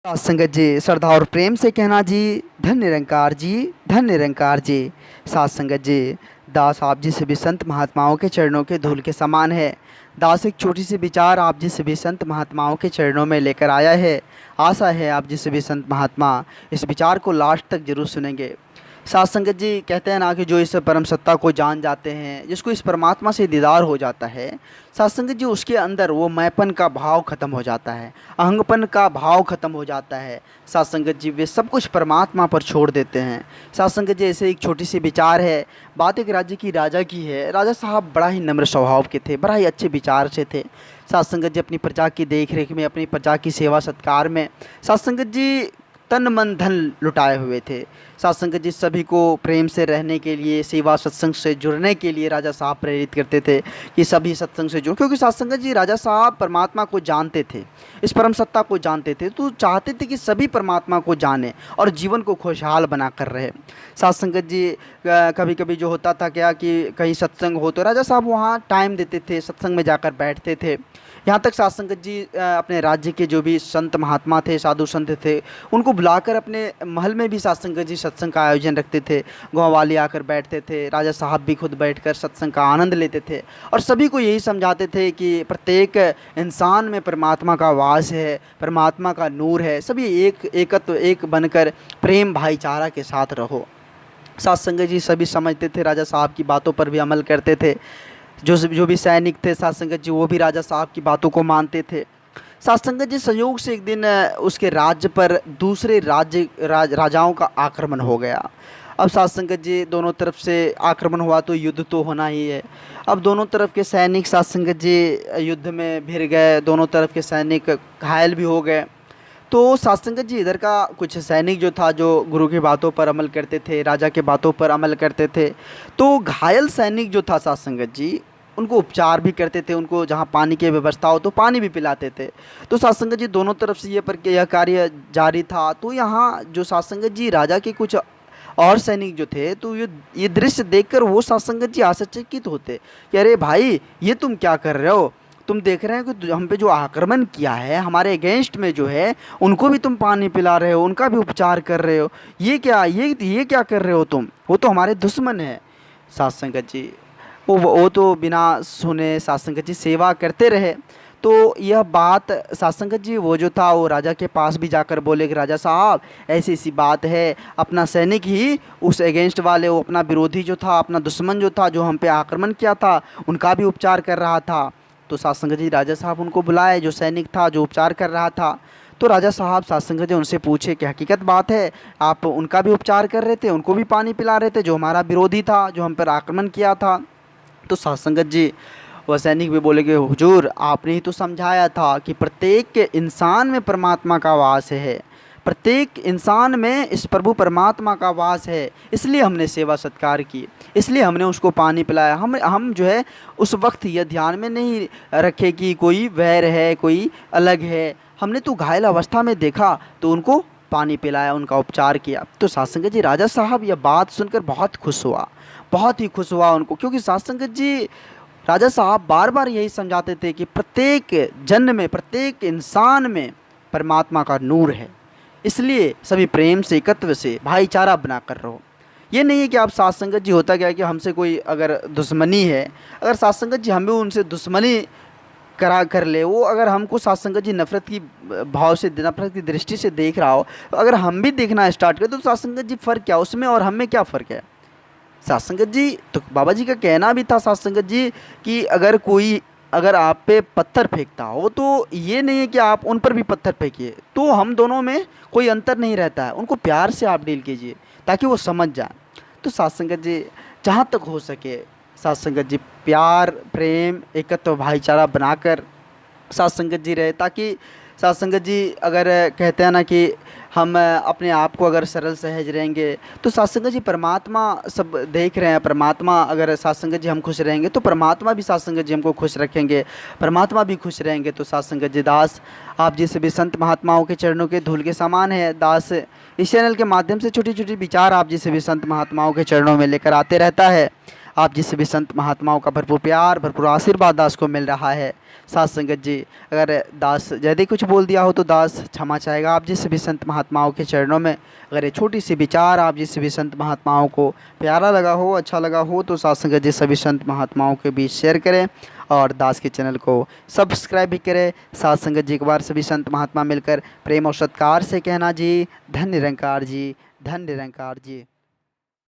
साथ संगत जी, श्रद्धा और प्रेम से कहना जी, धन निरंकार जी, धन निरंकार जी। साथ संगत जी, दास आप जी सभी संत महात्माओं के चरणों के धूल के समान है। दास एक छोटी सी विचार आप जी सभी संत महात्माओं के चरणों में लेकर आया है। आशा है आप जी सभी संत महात्मा इस विचार को लास्ट तक जरूर सुनेंगे। साथ संगत जी, कहते हैं ना कि जो इस परम सत्ता को जान जाते हैं, जिसको इस परमात्मा से दीदार हो जाता है, साथ संगत जी उसके अंदर वो मैंपन का भाव खत्म हो जाता है, अहंगपन का भाव खत्म हो जाता है। साथ संगत जी वे सब कुछ परमात्मा पर छोड़ देते हैं। साथ संगत जी ऐसे एक छोटी सी विचार है। बात एक राज्य की राजा की है। राजा साहब बड़ा ही नम्र स्वभाव के थे, बड़ा ही अच्छे विचार से थे। साथ संगत जी अपनी प्रजा की देख रेख में, अपनी प्रजा की सेवा सत्कार में साथ संगत जी तन मन धन लुटाए हुए थे। साथ संगत जी सभी को प्रेम से रहने के लिए, सेवा सत्संग से जुड़ने के लिए राजा साहब प्रेरित करते थे कि सभी सत्संग से जुड़, क्योंकि साथ संगत जी राजा साहब परमात्मा को जानते थे, इस परम सत्ता को जानते थे, तो चाहते थे कि सभी परमात्मा को जाने और जीवन को खुशहाल बना कर रहे। साथ संगत जी कभी कभी जो होता था क्या कि कहीं सत्संग हो तो राजा साहब वहाँ टाइम देते थे, सत्संग में जाकर बैठते थे। यहाँ तक साथ संगत जी अपने राज्य के जो भी संत महात्मा थे, साधु संत थे, उनको बुलाकर अपने महल में भी साथ संगत जी सत्संग का आयोजन रखते थे। गाँव वाले आकर बैठते थे, राजा साहब भी खुद बैठकर सत्संग का आनंद लेते थे और सभी को यही समझाते थे कि प्रत्येक इंसान में परमात्मा का वास है, परमात्मा का नूर है, सभी एकत्व एक बनकर प्रेम भाईचारा के साथ रहो। साथ संगत जी सभी समझते थे, राजा साहब की बातों पर भी अमल करते थे। जो भी सैनिक थे साथ संगत जी वो भी राजा साहब की बातों को मानते थे। साथ संगत जी संयोग से एक दिन उसके राज्य पर दूसरे राजाओं का आक्रमण हो गया। अब साथ संगत जी दोनों तरफ से आक्रमण हुआ तो युद्ध तो होना ही है। अब दोनों तरफ के सैनिक साथ संगत जी युद्ध में भिड़ गए, दोनों तरफ के सैनिक घायल भी हो गए। तो साथ संगत जी इधर का कुछ सैनिक जो था, जो गुरु की बातों पर अमल करते थे, राजा के बातों पर अमल करते थे, तो घायल सैनिक जो था साथ संगत जी उनको उपचार भी करते थे, उनको जहाँ पानी की व्यवस्था हो तो पानी भी पिलाते थे। तो साथ संगत जी दोनों तरफ से यह कार्य जारी था। तो यहाँ जो साथ संगत जी राजा के कुछ और सैनिक जो थे, तो ये दृश्य देखकर वो साथ संगत जी आश्चर्यचकित होते कि अरे भाई, ये तुम क्या कर रहे हो? तुम देख रहे हो कि हम पे जो आक्रमण किया है, हमारे अगेंस्ट में जो है, उनको भी तुम पानी पिला रहे हो, उनका भी उपचार कर रहे हो। ये क्या कर रहे हो तुम? वो तो हमारे दुश्मन है। साथ संगत जी वो तो बिना सुने साथ संगत जी सेवा करते रहे। तो यह बात साथ संगत जी वो जो था वो राजा के पास भी जाकर बोले कि राजा साहब ऐसी ऐसी बात है, अपना सैनिक ही उस अगेंस्ट वाले, वो अपना विरोधी जो था, अपना दुश्मन जो था, जो हम पे आक्रमण किया था, उनका भी उपचार कर रहा था। तो साथ संगत जी राजा साहब उनको बुलाए, जो सैनिक था जो उपचार कर रहा था। तो राजा साहब साथ संगत जी उनसे पूछे कि हकीकत बात है, आप उनका भी उपचार कर रहे थे, उनको भी पानी पिला रहे थे, जो हमारा विरोधी था, जो हम पर आक्रमण किया था? तो साथ संगत जी वह सैनिक भी बोले कि हुजूर, आपने ही तो समझाया था कि प्रत्येक इंसान में परमात्मा का वास है, प्रत्येक इंसान में इस प्रभु परमात्मा का वास है, इसलिए हमने सेवा सत्कार की, इसलिए हमने उसको पानी पिलाया। हम जो है उस वक्त यह ध्यान में नहीं रखे कि कोई वैर है, कोई अलग है। हमने तो घायल अवस्था में देखा तो उनको पानी पिलाया, उनका उपचार किया। तो साथ संगत जी राजा साहब यह बात सुनकर बहुत खुश हुआ, बहुत ही खुश हुआ उनको, क्योंकि साथ संगत जी राजा साहब बार बार यही समझाते थे कि प्रत्येक जन में, प्रत्येक इंसान में परमात्मा का नूर है, इसलिए सभी प्रेम से, एकत्व से, भाईचारा बना कर रहो। ये नहीं है कि आप साथ संगत जी होता क्या है कि हमसे कोई अगर दुश्मनी है, अगर साथ संगत जी हमें उनसे दुश्मनी करा कर ले, वो अगर हमको साथ संगत जी नफ़रत की भाव से, नफ़रत की दृष्टि से देख रहा हो, तो अगर हम भी देखना स्टार्ट करें तो साथ संगत जी फ़र्क क्या, उसमें और हम में क्या फ़र्क है? साथ संगत जी तो बाबा जी का कहना भी था साथ संगत जी कि अगर आप पे पत्थर फेंकता हो तो ये नहीं है कि आप उन पर भी पत्थर फेंकिए, तो हम दोनों में कोई अंतर नहीं रहता है, उनको प्यार से आप डील कीजिए ताकि वो समझ जाए। तो साथ संगत जी जहाँ तक हो सके साथ संगत जी प्यार, प्रेम, एकत्व, भाईचारा बनाकर साथ संगत जी रहे, ताकि साथ संगत जी अगर कहते हैं ना कि हम अपने आप को अगर सरल सहज रहेंगे तो साथ संगत जी परमात्मा सब देख रहे हैं, परमात्मा अगर साथ संगत जी हम खुश रहेंगे तो परमात्मा भी साथ संगत जी हमको खुश रखेंगे, परमात्मा भी खुश रहेंगे। तो साथ संगत जी दास आप जी सभी संत महात्माओं के चरणों के धूल के समान है। दास इस चैनल के माध्यम से छोटी छोटी विचार आप जी सभी संत महात्माओं के चरणों में लेकर आते रहता है। आप जिस भी संत महात्माओं का भरपूर प्यार भरपूर आशीर्वाद दास को मिल रहा है। साथ संगत जी, अगर दास यदि कुछ बोल दिया हो तो दास क्षमा चाहेगा आप जिस भी संत महात्माओं के चरणों में। अगर ये छोटी सी विचार आप जिस भी संत महात्माओं को प्यारा लगा हो, अच्छा लगा हो, तो साथ संगत जी सभी संत महात्माओं के बीच शेयर करें और दास के चैनल को सब्सक्राइब भी करें। साथ संगत जी, एक बार सभी संत महात्मा मिलकर प्रेम और सत्कार से कहना जी, धन्य निरंकार जी, धन्य निरंकार जी।